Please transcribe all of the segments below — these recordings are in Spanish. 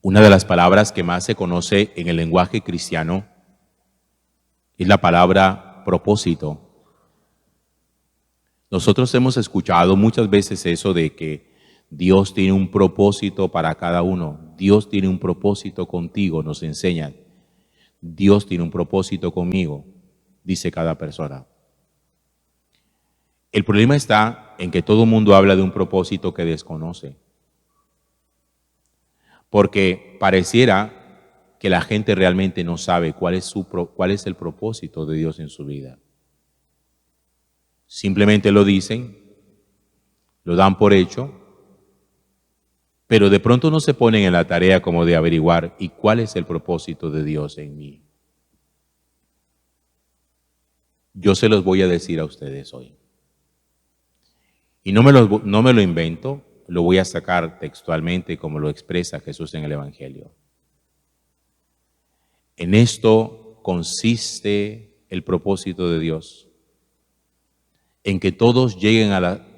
Una de las palabras que más se conoce en el lenguaje cristiano es la palabra propósito. Nosotros hemos escuchado muchas veces eso de que Dios tiene un propósito para cada uno. Dios tiene un propósito contigo, nos enseñan. Dios tiene un propósito conmigo, dice cada persona. El problema está en que todo el mundo habla de un propósito que desconoce. Porque pareciera que la gente realmente no sabe cuál es el propósito de Dios en su vida. Simplemente lo dicen, lo dan por hecho, pero de pronto no se ponen en la tarea como de averiguar ¿y cuál es el propósito de Dios en mí? Yo se los voy a decir a ustedes hoy. Y no me lo invento, lo voy a sacar textualmente como lo expresa Jesús en el Evangelio. En esto consiste el propósito de Dios, en que todos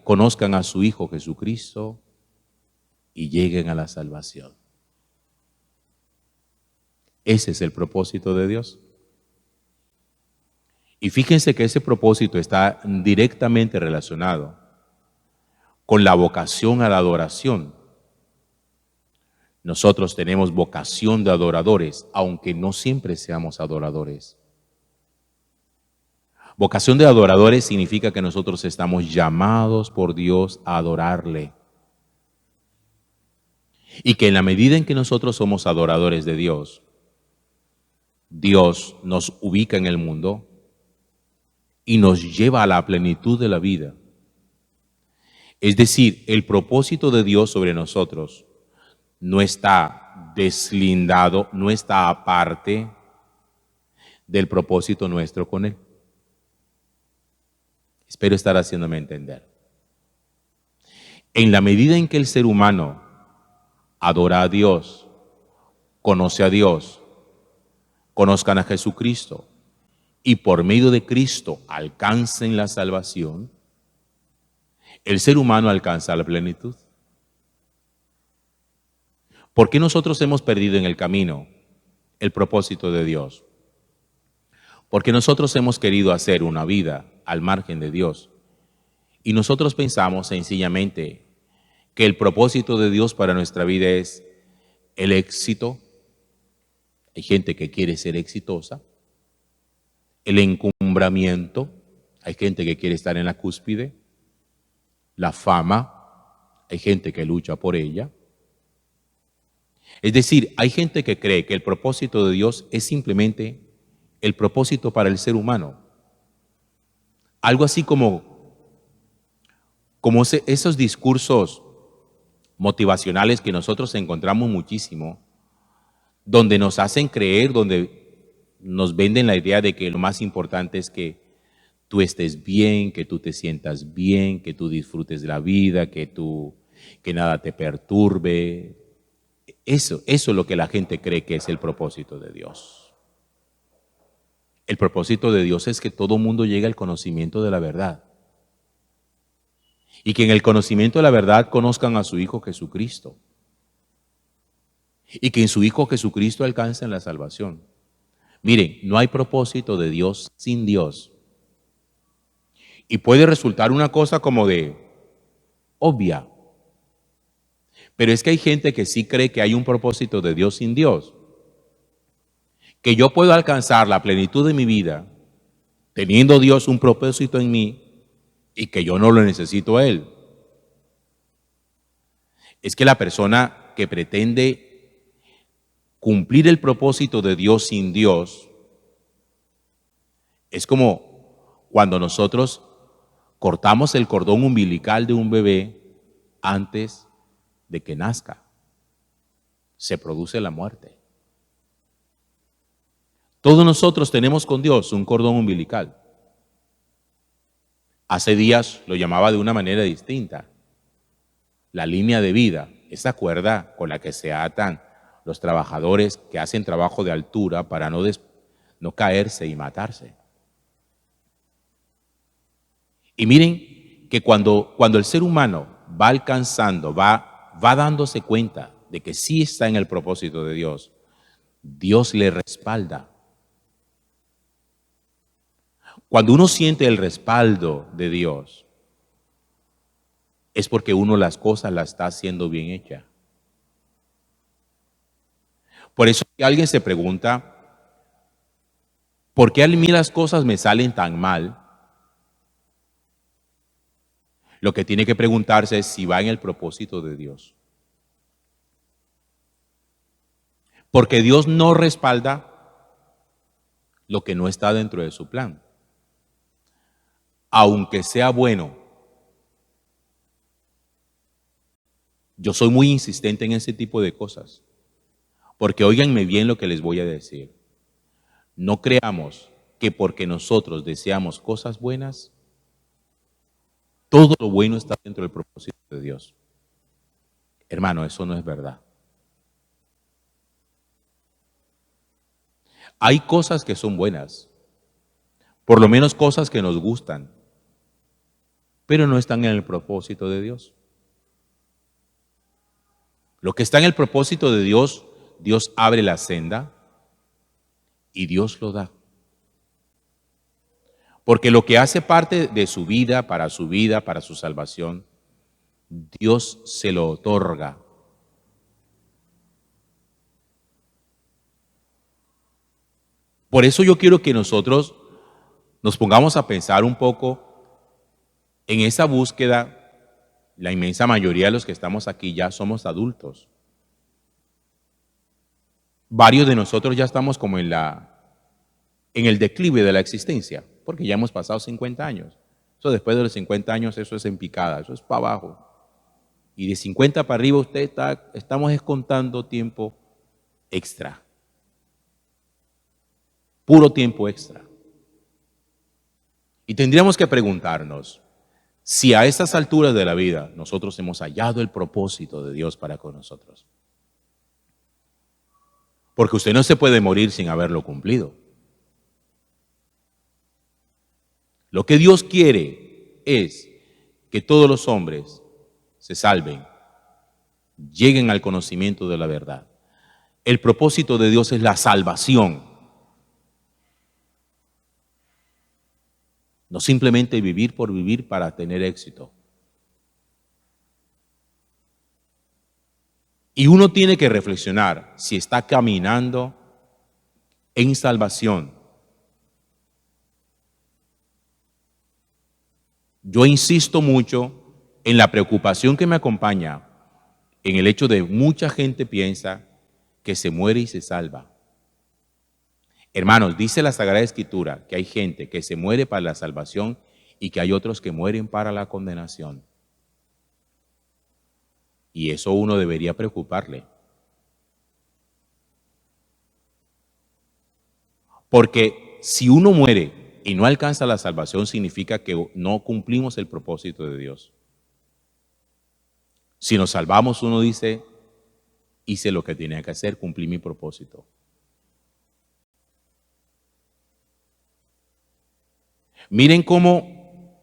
conozcan a su Hijo Jesucristo y lleguen a la salvación. Ese es el propósito de Dios. Y fíjense que ese propósito está directamente relacionado con la vocación a la adoración. Nosotros tenemos vocación de adoradores, aunque no siempre seamos adoradores. Vocación de adoradores significa que nosotros estamos llamados por Dios a adorarle. Y que en la medida en que nosotros somos adoradores de Dios, Dios nos ubica en el mundo y nos lleva a la plenitud de la vida. Es decir, el propósito de Dios sobre nosotros no está deslindado, no está aparte del propósito nuestro con Él. Espero estar haciéndome entender. En la medida en que el ser humano adora a Dios, conoce a Dios, conozcan a Jesucristo y por medio de Cristo alcancen la salvación, el ser humano alcanza la plenitud. ¿Por qué nosotros hemos perdido en el camino el propósito de Dios? Porque nosotros hemos querido hacer una vida al margen de Dios. Y nosotros pensamos sencillamente que el propósito de Dios para nuestra vida es el éxito. Hay gente que quiere ser exitosa. El encumbramiento. Hay gente que quiere estar en la cúspide. La fama. Hay gente que lucha por ella. Es decir, hay gente que cree que el propósito de Dios es simplemente el propósito para el ser humano. Algo así como esos discursos motivacionales que nosotros encontramos muchísimo, donde nos hacen creer, donde nos venden la idea de que lo más importante es que tú estés bien, que tú te sientas bien, que tú disfrutes de la vida, que nada te perturbe. Eso es lo que la gente cree que es el propósito de Dios. El propósito de Dios es que todo mundo llegue al conocimiento de la verdad. Y que en el conocimiento de la verdad conozcan a su Hijo Jesucristo. Y que en su Hijo Jesucristo alcancen la salvación. Miren, no hay propósito de Dios sin Dios. Y puede resultar una cosa como de obvia. Pero es que hay gente que sí cree que hay un propósito de Dios sin Dios. Que yo puedo alcanzar la plenitud de mi vida teniendo Dios un propósito en mí y que yo no lo necesito a Él. Es que la persona que pretende cumplir el propósito de Dios sin Dios es como cuando nosotros cortamos el cordón umbilical de un bebé antes de que nazca. Se produce la muerte. Todos nosotros tenemos con Dios un cordón umbilical. Hace días lo llamaba de una manera distinta. La línea de vida, esa cuerda con la que se atan los trabajadores que hacen trabajo de altura para no caerse y matarse. Y miren que cuando el ser humano va alcanzando, va dándose cuenta de que sí está en el propósito de Dios, Dios le respalda. Cuando uno siente el respaldo de Dios, es porque uno las cosas las está haciendo bien hechas. Por eso si alguien se pregunta, ¿por qué a mí las cosas me salen tan mal? Lo que tiene que preguntarse es si va en el propósito de Dios. Porque Dios no respalda lo que no está dentro de su plan. Aunque sea bueno. Yo soy muy insistente en ese tipo de cosas. Porque óiganme bien lo que les voy a decir. No creamos que porque nosotros deseamos cosas buenas, todo lo bueno está dentro del propósito de Dios. Hermano, eso no es verdad. Hay cosas que son buenas, por lo menos cosas que nos gustan, pero no están en el propósito de Dios. Lo que está en el propósito de Dios, Dios abre la senda y Dios lo da. Porque lo que hace parte de su vida, para su salvación, Dios se lo otorga. Por eso yo quiero que nosotros nos pongamos a pensar un poco en esa búsqueda. La inmensa mayoría de los que estamos aquí ya somos adultos. Varios de nosotros ya estamos como en el declive de la existencia, porque ya hemos pasado 50 años. Eso después de los 50 años, eso es en picada, eso es para abajo. Y de 50 para arriba estamos descontando tiempo extra. Puro tiempo extra. Y tendríamos que preguntarnos si a estas alturas de la vida nosotros hemos hallado el propósito de Dios para con nosotros. Porque usted no se puede morir sin haberlo cumplido. Lo que Dios quiere es que todos los hombres se salven, lleguen al conocimiento de la verdad. El propósito de Dios es la salvación. No simplemente vivir por vivir para tener éxito. Y uno tiene que reflexionar si está caminando en salvación. Yo insisto mucho en la preocupación que me acompaña en el hecho de mucha gente piensa que se muere y se salva. Hermanos, dice la Sagrada Escritura que hay gente que se muere para la salvación y que hay otros que mueren para la condenación. Y eso uno debería preocuparle. Porque si uno muere y no alcanza la salvación, significa que no cumplimos el propósito de Dios. Si nos salvamos, uno dice, hice lo que tenía que hacer, cumplí mi propósito. Miren cómo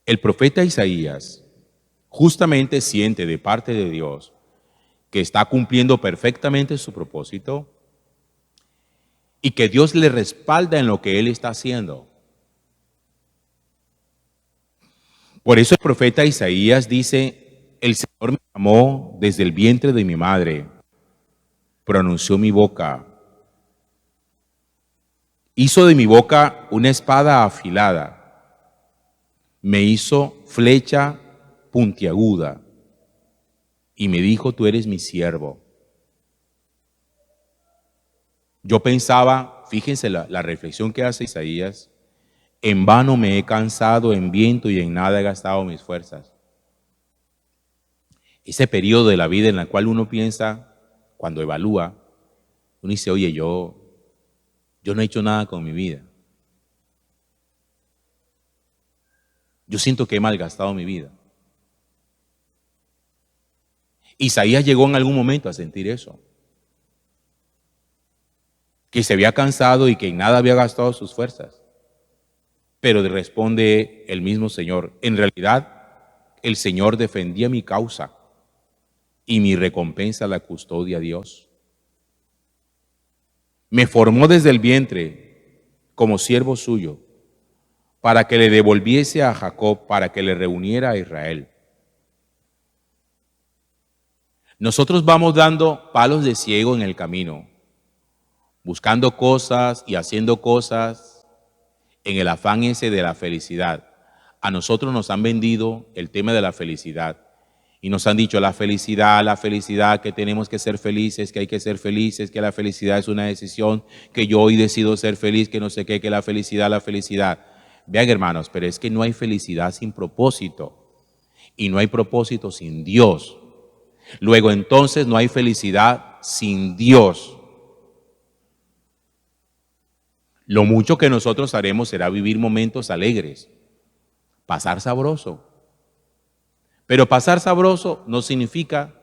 el profeta Isaías justamente siente de parte de Dios que está cumpliendo perfectamente su propósito y que Dios le respalda en lo que él está haciendo. Por eso el profeta Isaías dice, el Señor me llamó desde el vientre de mi madre, pronunció mi boca, hizo de mi boca una espada afilada, me hizo flecha puntiaguda y me dijo, tú eres mi siervo. Yo pensaba, fíjense la reflexión que hace Isaías, en vano me he cansado, en viento y en nada he gastado mis fuerzas. Ese periodo de la vida en el cual uno piensa, cuando evalúa, uno dice, oye, yo no he hecho nada con mi vida. Yo siento que he malgastado mi vida. Isaías llegó en algún momento a sentir eso. Que se había cansado y que en nada había gastado sus fuerzas. Pero responde el mismo Señor, en realidad el Señor defendía mi causa y mi recompensa la custodia Dios. Me formó desde el vientre como siervo suyo, para que le devolviese a Jacob, para que le reuniera a Israel. Nosotros vamos dando palos de ciego en el camino, buscando cosas y haciendo cosas en el afán ese de la felicidad. A nosotros nos han vendido el tema de la felicidad y nos han dicho la felicidad, que tenemos que ser felices, que hay que ser felices, que la felicidad es una decisión, que yo hoy decido ser feliz, que no sé qué, que la felicidad. Vean, hermanos, pero es que no hay felicidad sin propósito y no hay propósito sin Dios. Luego entonces no hay felicidad sin Dios. Lo mucho que nosotros haremos será vivir momentos alegres, pasar sabroso. Pero pasar sabroso no significa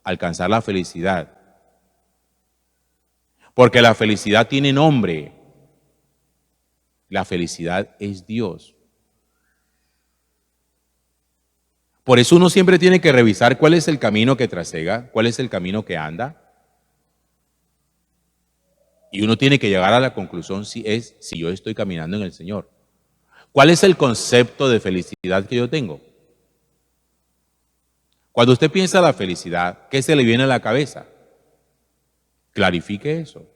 alcanzar la felicidad. Porque la felicidad tiene nombre. La felicidad es Dios. Por eso uno siempre tiene que revisar cuál es el camino que trasega, cuál es el camino que anda. Y uno tiene que llegar a la conclusión si yo estoy caminando en el Señor. ¿Cuál es el concepto de felicidad que yo tengo? Cuando usted piensa en la felicidad, ¿qué se le viene a la cabeza? Clarifique eso.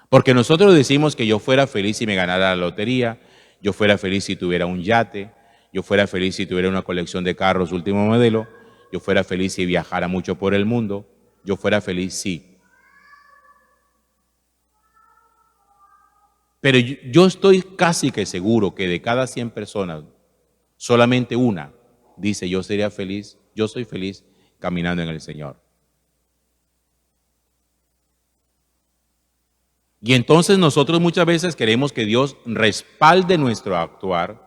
Porque nosotros decimos que yo fuera feliz si me ganara la lotería, yo fuera feliz si tuviera un yate, yo fuera feliz si tuviera una colección de carros último modelo, yo fuera feliz si viajara mucho por el mundo, yo fuera feliz si. Pero yo estoy casi que seguro que de cada 100 personas, solamente una dice yo sería feliz, yo soy feliz caminando en el Señor. Y entonces nosotros muchas veces queremos que Dios respalde nuestro actuar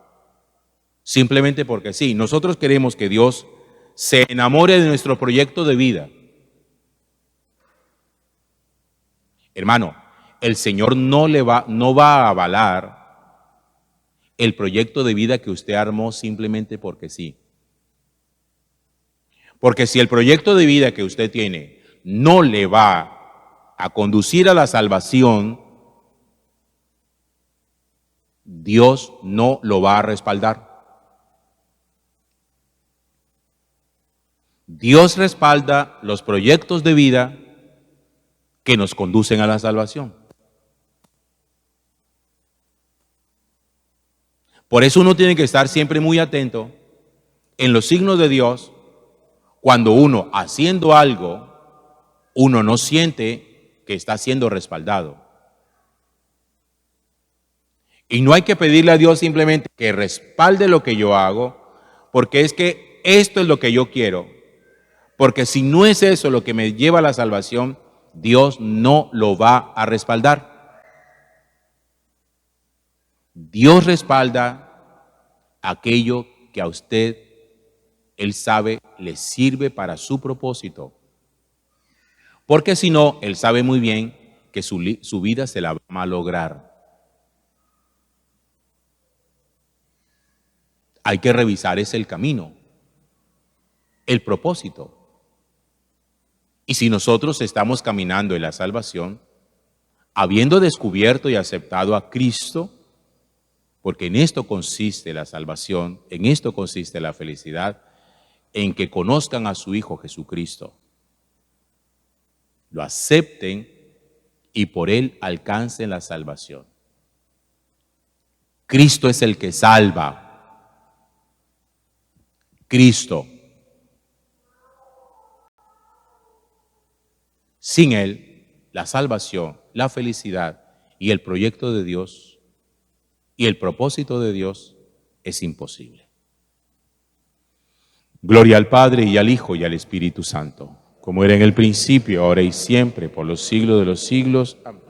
simplemente porque sí. Nosotros queremos que Dios se enamore de nuestro proyecto de vida. Hermano, el Señor no va a avalar el proyecto de vida que usted armó simplemente porque sí. Porque si el proyecto de vida que usted tiene no le va a conducir a la salvación, Dios no lo va a respaldar. Dios respalda los proyectos de vida que nos conducen a la salvación. Por eso uno tiene que estar siempre muy atento en los signos de Dios cuando uno haciendo algo, uno no siente que está siendo respaldado. Y no hay que pedirle a Dios simplemente que respalde lo que yo hago, porque es que esto es lo que yo quiero. Porque si no es eso lo que me lleva a la salvación, Dios no lo va a respaldar. Dios respalda aquello que a usted, Él sabe, le sirve para su propósito. Porque si no, Él sabe muy bien que su vida se la va a malograr. Hay que revisar ese el camino, el propósito. Y si nosotros estamos caminando en la salvación, habiendo descubierto y aceptado a Cristo, porque en esto consiste la salvación, en esto consiste la felicidad, en que conozcan a su Hijo Jesucristo, lo acepten y por Él alcancen la salvación. Cristo es el que salva. Cristo. Sin Él, la salvación, la felicidad y el proyecto de Dios y el propósito de Dios es imposible. Gloria al Padre y al Hijo y al Espíritu Santo, como era en el principio, ahora y siempre, por los siglos de los siglos. Amén.